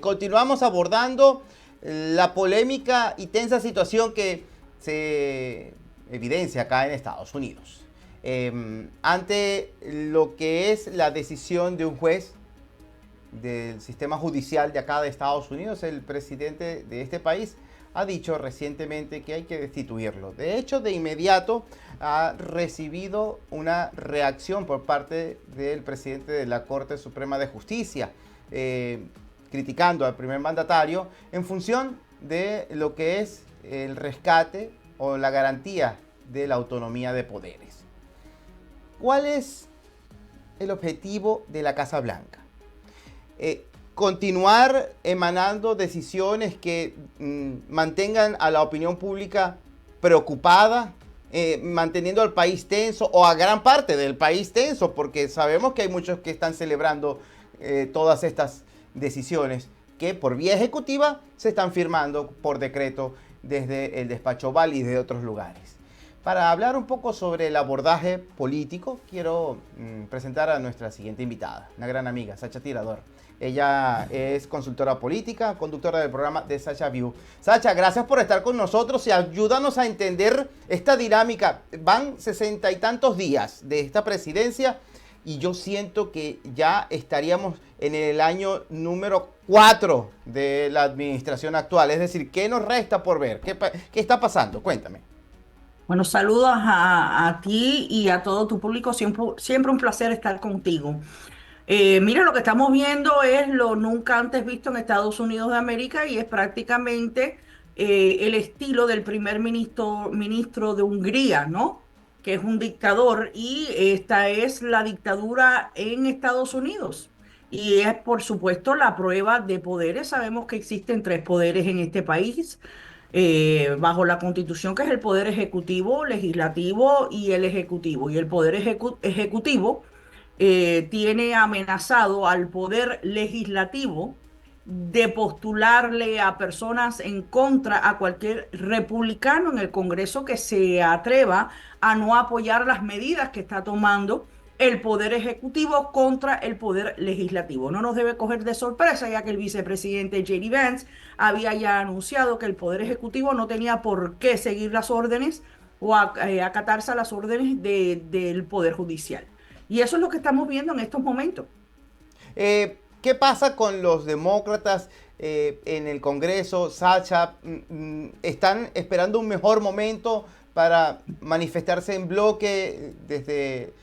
Continuamos abordando la polémica y tensa situación que se evidencia acá en Estados Unidos. Ante lo que es la decisión de un juez del sistema judicial de acá de Estados Unidos, el presidente de este país ha dicho recientemente que hay que destituirlo. De hecho, de inmediato ha recibido una reacción por parte del presidente de la Corte Suprema de Justicia, criticando al primer mandatario en función de lo que es el rescate o la garantía de la autonomía de poderes. ¿Cuál es el objetivo de la Casa Blanca? Continuar emanando decisiones que mantengan a la opinión pública preocupada, manteniendo al país tenso o a gran parte del país tenso, porque sabemos que hay muchos que están celebrando todas estas decisiones que por vía ejecutiva se están firmando por decreto desde el despacho Oval y de otros lugares. Para hablar un poco sobre el abordaje político, quiero presentar a nuestra siguiente invitada, una gran amiga, Sacha Tirador. Ella es consultora política, conductora del programa de Sacha View. Sacha, gracias por estar con nosotros y ayúdanos a entender esta dinámica. Van 60 y tantos días de esta presidencia y yo siento que ya estaríamos en el año número 4 de la administración actual. Es decir, ¿qué nos resta por ver? ¿Qué está pasando? Cuéntame. Bueno, saludos a ti y a todo tu público. Siempre un placer estar contigo. Mira, lo que estamos viendo es lo nunca antes visto en Estados Unidos de América y es prácticamente el estilo del ministro de Hungría, ¿no? Que es un dictador y esta es la dictadura en Estados Unidos. Y es, por supuesto, la prueba de poderes. Sabemos que existen tres poderes en este país bajo la Constitución, que es el poder ejecutivo, legislativo y el ejecutivo. Y el poder ejecutivo tiene amenazado al poder legislativo de postularle a personas en contra a cualquier republicano en el Congreso que se atreva a no apoyar las medidas que está tomando el poder ejecutivo contra el poder legislativo. No nos debe coger de sorpresa, ya que el vicepresidente J.D. Vance había ya anunciado que el poder ejecutivo no tenía por qué seguir las órdenes o acatarse a las órdenes del poder judicial. Y eso es lo que estamos viendo en estos momentos. ¿Qué pasa con los demócratas en el Congreso? Sacha, ¿están esperando un mejor momento para manifestarse en bloque desde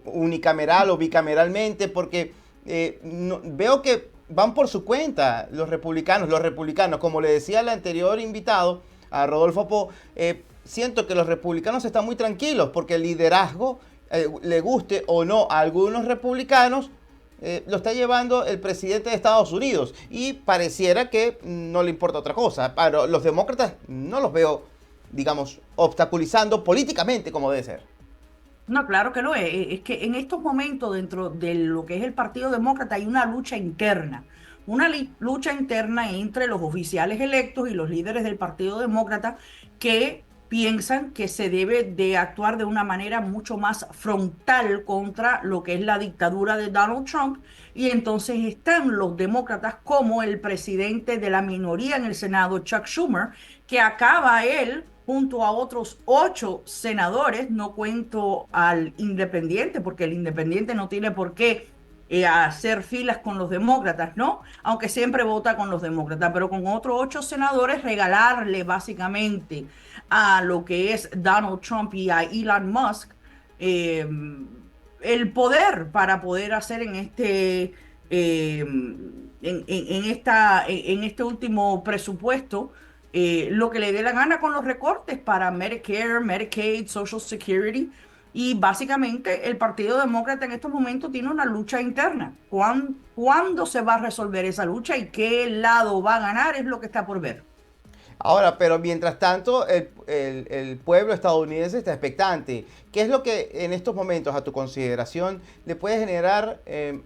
unicameral o bicameralmente? Porque veo que van por su cuenta los republicanos, como le decía el anterior invitado, a Rodolfo Po, siento que los republicanos están muy tranquilos porque el liderazgo, le guste o no a algunos republicanos, lo está llevando el presidente de Estados Unidos y pareciera que no le importa otra cosa. Pero los demócratas no los veo, digamos, obstaculizando políticamente como debe ser. No, claro que lo es. Es que en estos momentos, dentro de lo que es el Partido Demócrata, hay una lucha interna. Lucha interna entre los oficiales electos y los líderes del Partido Demócrata que piensan que se debe de actuar de una manera mucho más frontal contra lo que es la dictadura de Donald Trump. Y entonces están los demócratas como el presidente de la minoría en el Senado, Chuck Schumer, que acaba él junto a otros 8 senadores, no cuento al independiente, porque el independiente no tiene por qué hacer filas con los demócratas, ¿no? Aunque siempre vota con los demócratas, pero con otros 8 senadores regalarle básicamente a lo que es Donald Trump y a Elon Musk eh, el poder para poder hacer en este último presupuesto lo que le dé la gana con los recortes para Medicare, Medicaid, Social Security. Y básicamente el Partido Demócrata en estos momentos tiene una lucha interna. ¿Cuándo se va a resolver esa lucha y qué lado va a ganar? Es lo que está por ver. Ahora, pero mientras tanto, el pueblo estadounidense está expectante. ¿Qué es lo que en estos momentos, a tu consideración, le puede generar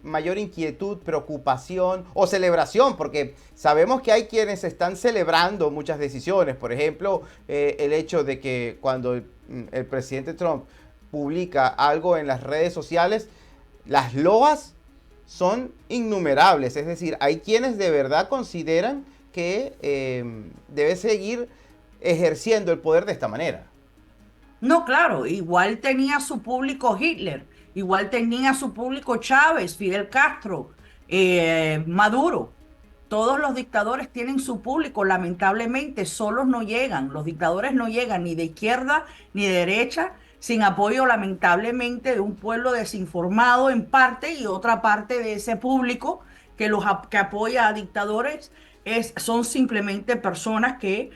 mayor inquietud, preocupación o celebración? Porque sabemos que hay quienes están celebrando muchas decisiones. Por ejemplo, el hecho de que cuando el presidente Trump publica algo en las redes sociales, las loas son innumerables. Es decir, hay quienes de verdad consideran que debe seguir ejerciendo el poder de esta manera. No, claro, igual tenía su público Hitler, igual tenía su público Chávez, Fidel Castro, Maduro. Todos los dictadores tienen su público, lamentablemente, solos no llegan. Los dictadores no llegan ni de izquierda ni de derecha, sin apoyo, lamentablemente, de un pueblo desinformado en parte y otra parte de ese público que apoya a dictadores son simplemente personas que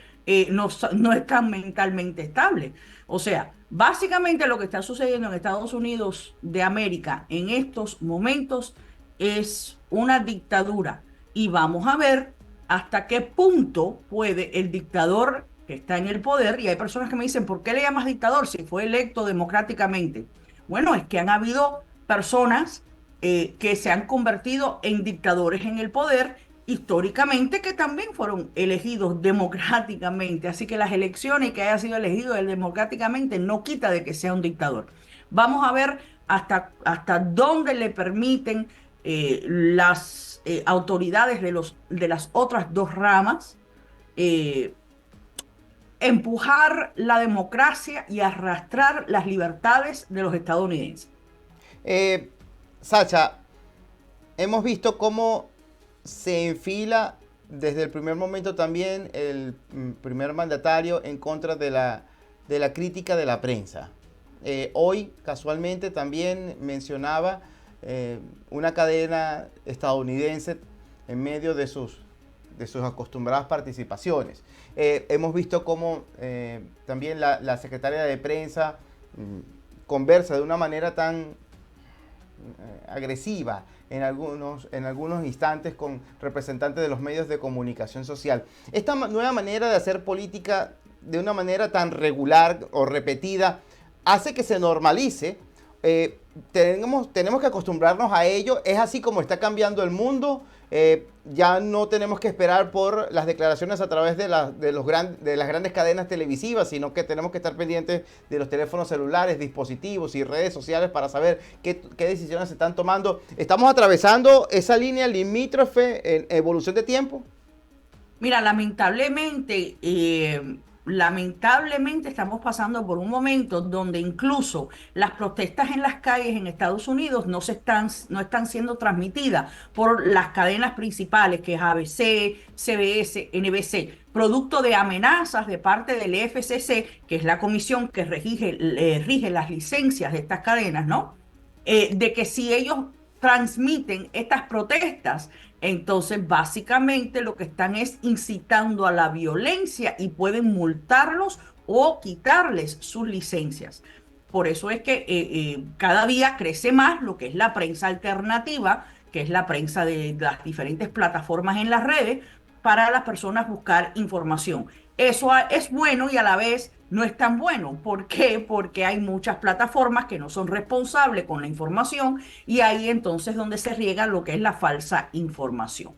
no están mentalmente estables. O sea, básicamente lo que está sucediendo en Estados Unidos de América en estos momentos es una dictadura y vamos a ver hasta qué punto puede el dictador que está en el poder, y hay personas que me dicen, ¿por qué le llamas dictador si fue electo democráticamente? Bueno, es que han habido personas que se han convertido en dictadores en el poder históricamente que también fueron elegidos democráticamente. Así que las elecciones y que haya sido elegido democráticamente no quita de que sea un dictador. Vamos a ver hasta dónde le permiten las autoridades de las otras dos ramas eh, empujar la democracia y arrastrar las libertades de los estadounidenses. Eh, Sacha, hemos visto cómo se enfila desde el primer momento también el primer mandatario en contra de la crítica de la prensa. Hoy, casualmente, también mencionaba una cadena estadounidense en medio de sus acostumbradas participaciones. Hemos visto cómo también la secretaria de prensa conversa de una manera tan agresiva en algunos instantes con representantes de los medios de comunicación social. Esta nueva manera de hacer política de una manera tan regular o repetida hace que se normalice. Tenemos que acostumbrarnos a ello. Es así como está cambiando el mundo. Ya no tenemos que esperar por las declaraciones a través de las grandes cadenas televisivas, sino que tenemos que estar pendientes de los teléfonos celulares, dispositivos y redes sociales para saber qué decisiones se están tomando. ¿Estamos atravesando esa línea limítrofe en evolución de tiempo? Mira, lamentablemente estamos pasando por un momento donde incluso las protestas en las calles en Estados Unidos no están siendo transmitidas por las cadenas principales, que es ABC, CBS, NBC, producto de amenazas de parte del FCC, que es la comisión que rige las licencias de estas cadenas, ¿no? De que si ellos transmiten estas protestas, entonces básicamente lo que están es incitando a la violencia y pueden multarlos o quitarles sus licencias. Por eso es que cada día crece más lo que es la prensa alternativa, que es la prensa de las diferentes plataformas en las redes, para las personas buscar información. Eso es bueno y a la vez no es tan bueno. ¿Por qué? Porque hay muchas plataformas que no son responsables con la información y ahí entonces donde se riega lo que es la falsa información.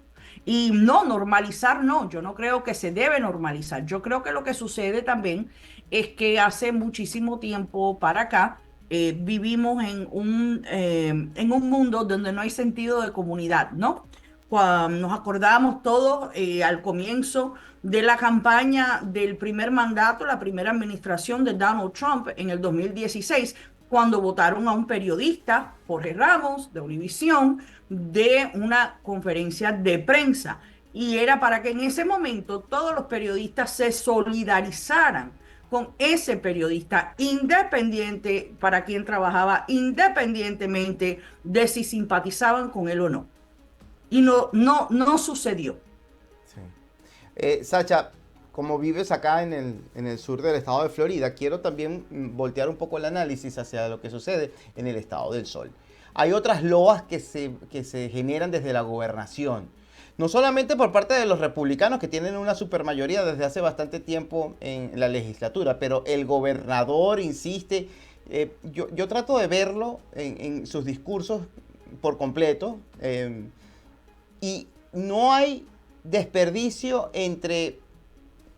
Y no, normalizar no, yo no creo que se debe normalizar. Yo creo que lo que sucede también es que hace muchísimo tiempo para acá vivimos en un mundo donde no hay sentido de comunidad, ¿no? Nos acordamos todos al comienzo de la campaña del primer mandato, la primera administración de Donald Trump en el 2016, cuando votaron a un periodista, Jorge Ramos, de Univisión, de una conferencia de prensa. Y era para que en ese momento todos los periodistas se solidarizaran con ese periodista independiente para quien trabajaba, independientemente de si simpatizaban con él o no. Y no sucedió. Sí. Sacha, como vives acá en el sur del estado de Florida, quiero también voltear un poco el análisis hacia lo que sucede en el estado del Sol. Hay otras loas que se generan desde la gobernación. No solamente por parte de los republicanos, que tienen una supermayoría desde hace bastante tiempo en la legislatura, pero el gobernador insiste. Yo trato de verlo en sus discursos por completo. Y no hay desperdicio entre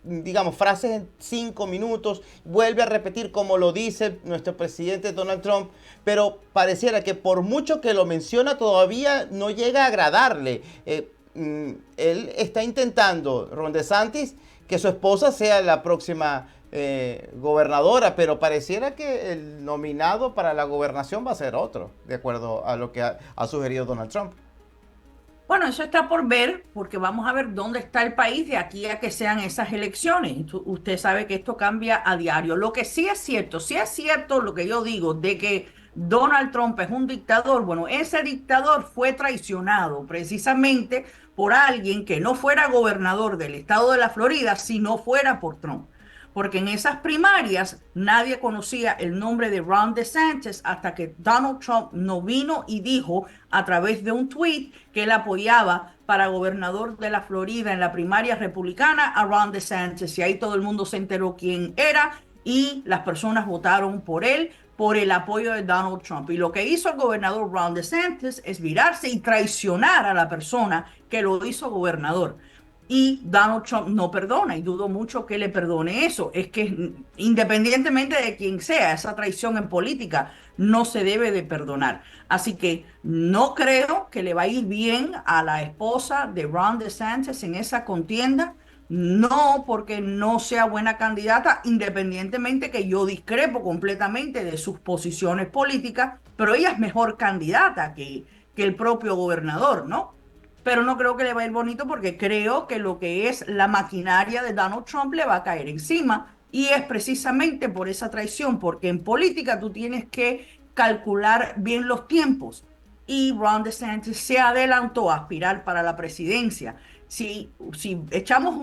digamos, frases en 5 minutos, vuelve a repetir como lo dice nuestro presidente Donald Trump, pero pareciera que por mucho que lo menciona todavía no llega a agradarle. Él está intentando, Ron DeSantis, que su esposa sea la próxima gobernadora, pero pareciera que el nominado para la gobernación va a ser otro, de acuerdo a lo que ha sugerido Donald Trump. Bueno, eso está por ver, porque vamos a ver dónde está el país de aquí a que sean esas elecciones. Usted sabe que esto cambia a diario. Lo que sí es cierto lo que yo digo de que Donald Trump es un dictador. Bueno, ese dictador fue traicionado precisamente por alguien que no fuera gobernador del estado de la Florida si no fuera por Trump. Porque en esas primarias nadie conocía el nombre de Ron DeSantis hasta que Donald Trump no vino y dijo a través de un tweet que él apoyaba para gobernador de la Florida en la primaria republicana a Ron DeSantis. Y ahí todo el mundo se enteró quién era y las personas votaron por él por el apoyo de Donald Trump. Y lo que hizo el gobernador Ron DeSantis es virarse y traicionar a la persona que lo hizo gobernador. Y Donald Trump no perdona, y dudo mucho que le perdone eso. Es que independientemente de quién sea, esa traición en política no se debe de perdonar. Así que no creo que le va a ir bien a la esposa de Ron DeSantis en esa contienda. No porque no sea buena candidata, independientemente que yo discrepo completamente de sus posiciones políticas, pero ella es mejor candidata que el propio gobernador, ¿no? Pero no creo que le va a ir bonito porque creo que lo que es la maquinaria de Donald Trump le va a caer encima. Y es precisamente por esa traición, porque en política tú tienes que calcular bien los tiempos. Y Ron DeSantis se adelantó a aspirar para la presidencia. Si echamos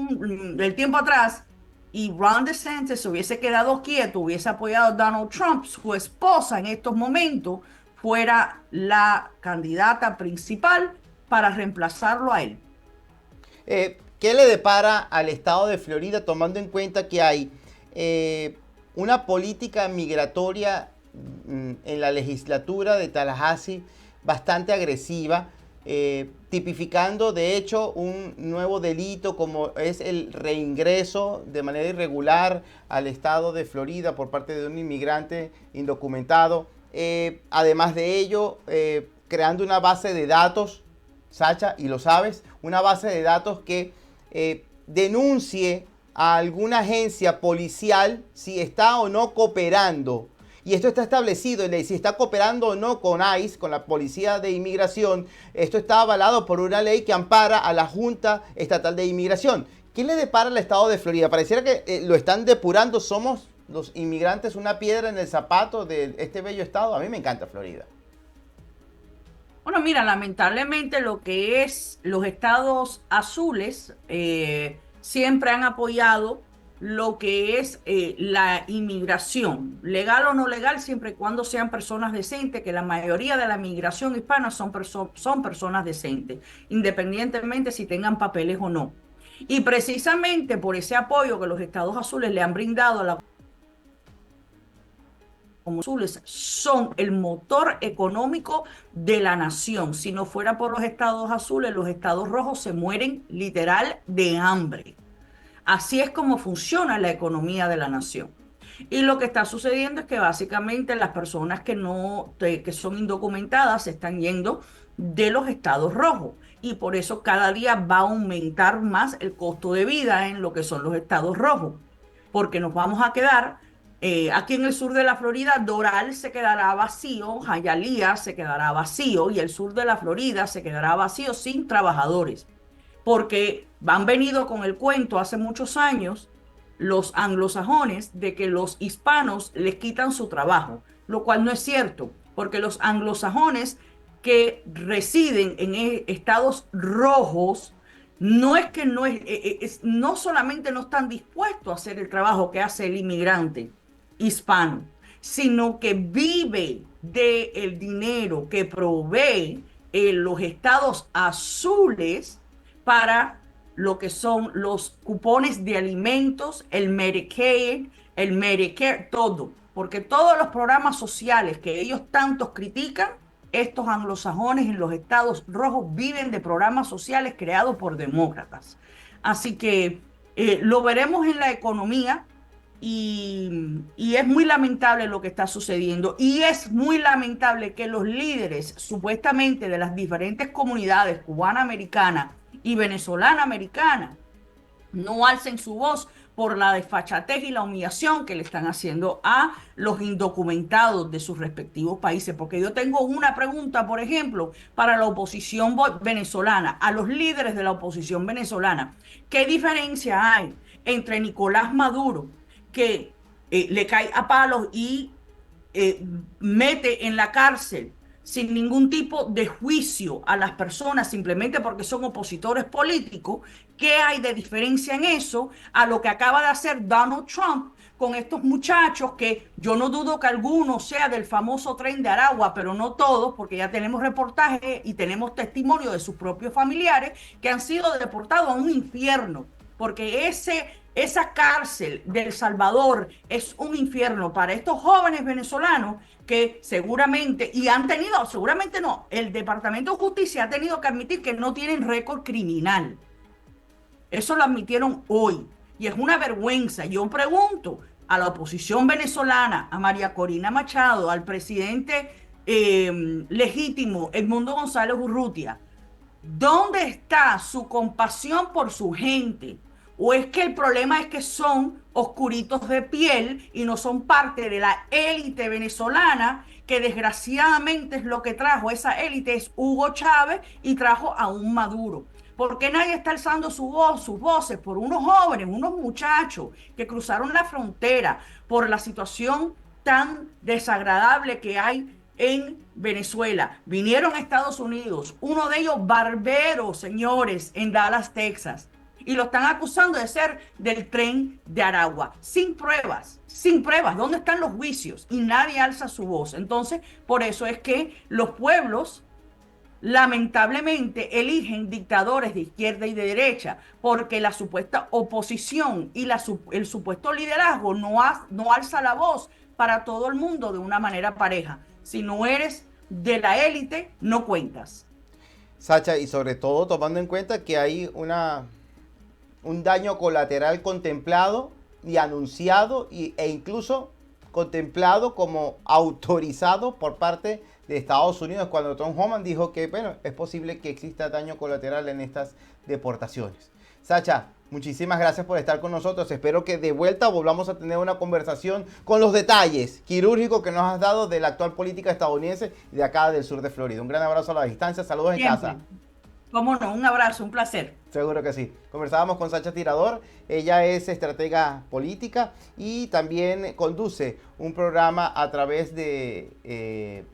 el tiempo atrás y Ron DeSantis se hubiese quedado quieto, hubiese apoyado a Donald Trump, su esposa en estos momentos fuera la candidata principal para reemplazarlo a él. ¿Qué le depara al estado de Florida tomando en cuenta que hay una política migratoria en la legislatura de Tallahassee bastante agresiva, tipificando de hecho un nuevo delito como es el reingreso de manera irregular al estado de Florida por parte de un inmigrante indocumentado? Además de ello, creando una base de datos, Sacha, y lo sabes, una base de datos que denuncie a alguna agencia policial si está o no cooperando. Y esto está establecido en ley, si está cooperando o no con ICE, con la Policía de Inmigración. Esto está avalado por una ley que ampara a la Junta Estatal de Inmigración. ¿Qué le depara al estado de Florida? Pareciera que lo están depurando. ¿Somos los inmigrantes una piedra en el zapato de este bello estado? A mí me encanta Florida. Bueno, mira, lamentablemente lo que es los estados azules siempre han apoyado lo que es la inmigración, legal o no legal, siempre y cuando sean personas decentes, que la mayoría de la migración hispana son personas decentes, independientemente si tengan papeles o no. Y precisamente por ese apoyo que los estados azules le han brindado a la como azules son el motor económico de la nación. Si no fuera por los estados azules, los estados rojos se mueren literal de hambre. Así es como funciona la economía de la nación. Y lo que está sucediendo es que básicamente las personas que son indocumentadas se están yendo de los estados rojos. Y por eso cada día va a aumentar más el costo de vida en lo que son los estados rojos. Porque nos vamos a quedar aquí en el sur de la Florida, Doral se quedará vacío, Hialeah se quedará vacío y el sur de la Florida se quedará vacío sin trabajadores. Porque han venido con el cuento hace muchos años los anglosajones de que los hispanos les quitan su trabajo, lo cual no es cierto, porque los anglosajones que residen en estados rojos no es que no solamente no están dispuestos a hacer el trabajo que hace el inmigrante hispano, sino que vive del dinero que provee los estados azules para lo que son los cupones de alimentos, el Medicaid, el Medicare, todo. Porque todos los programas sociales que ellos tantos critican, estos anglosajones en los estados rojos viven de programas sociales creados por demócratas. Así que Lo veremos en la economía y es muy lamentable lo que está sucediendo. Y es muy lamentable que los líderes supuestamente de las diferentes comunidades cubana-americana y venezolana-americana no alcen su voz por la desfachatez y la humillación que le están haciendo a los indocumentados de sus respectivos países. Porque yo tengo una pregunta, por ejemplo, para la oposición venezolana, a los líderes de la oposición venezolana. ¿Qué diferencia hay entre Nicolás Maduro, que le cae a palos y eh, mete en la cárcel sin ningún tipo de juicio a las personas simplemente porque son opositores políticos? ¿Qué hay de diferencia en eso a lo que acaba de hacer Donald Trump con estos muchachos que yo no dudo que alguno sea del famoso tren de Aragua, pero no todos, porque ya tenemos reportajes y tenemos testimonio de sus propios familiares que han sido deportados a un infierno, porque esa cárcel de El Salvador es un infierno para estos jóvenes venezolanos que seguramente, y han tenido, seguramente no, el Departamento de Justicia ha tenido que admitir que no tienen récord criminal. Eso lo admitieron hoy y es una vergüenza. Yo pregunto a la oposición venezolana, a María Corina Machado, al presidente legítimo Edmundo González Urrutia, ¿dónde está su compasión por su gente? ¿O es que el problema es que son oscuritos de piel y no son parte de la élite venezolana, que desgraciadamente es lo que trajo esa élite, es Hugo Chávez y trajo a un Maduro? ¿Por qué nadie está alzando su voz, sus voces por unos jóvenes, unos muchachos que cruzaron la frontera por la situación tan desagradable que hay en Venezuela? Vinieron a Estados Unidos, uno de ellos barbero, señores, en Dallas, Texas, y lo están acusando de ser del tren de Aragua, sin pruebas, sin pruebas. ¿Dónde están los juicios? Y nadie alza su voz. Entonces, por eso es que los pueblos lamentablemente eligen dictadores de izquierda y de derecha, porque la supuesta oposición y el supuesto liderazgo no alza la voz para todo el mundo de una manera pareja. Si no eres de la élite, no cuentas. Sacha, y sobre todo tomando en cuenta que hay un daño colateral contemplado y anunciado e incluso contemplado como autorizado por parte de Estados Unidos, cuando Tom Homan dijo que, bueno, es posible que exista daño colateral en estas deportaciones. Sacha, muchísimas gracias por estar con nosotros. Espero que de vuelta volvamos a tener una conversación con los detalles quirúrgicos que nos has dado de la actual política estadounidense y de acá del sur de Florida. Un gran abrazo a la distancia. Saludos en casa. Cómo no, un abrazo, un placer. Seguro que sí. Conversábamos con Sacha Tirador. Ella es estratega política y también conduce un programa a través de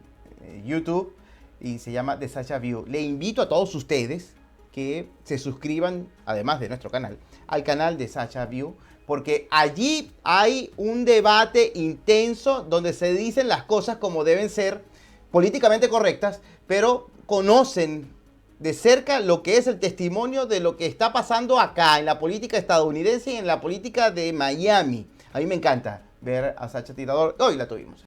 YouTube y se llama The Sacha View. Le invito a todos ustedes que se suscriban, además de nuestro canal, al canal de Sacha View, porque allí hay un debate intenso donde se dicen las cosas como deben ser, políticamente correctas, pero conocen de cerca lo que es el testimonio de lo que está pasando acá en la política estadounidense y en la política de Miami. A mí me encanta ver a Sacha Tirador. Hoy la tuvimos.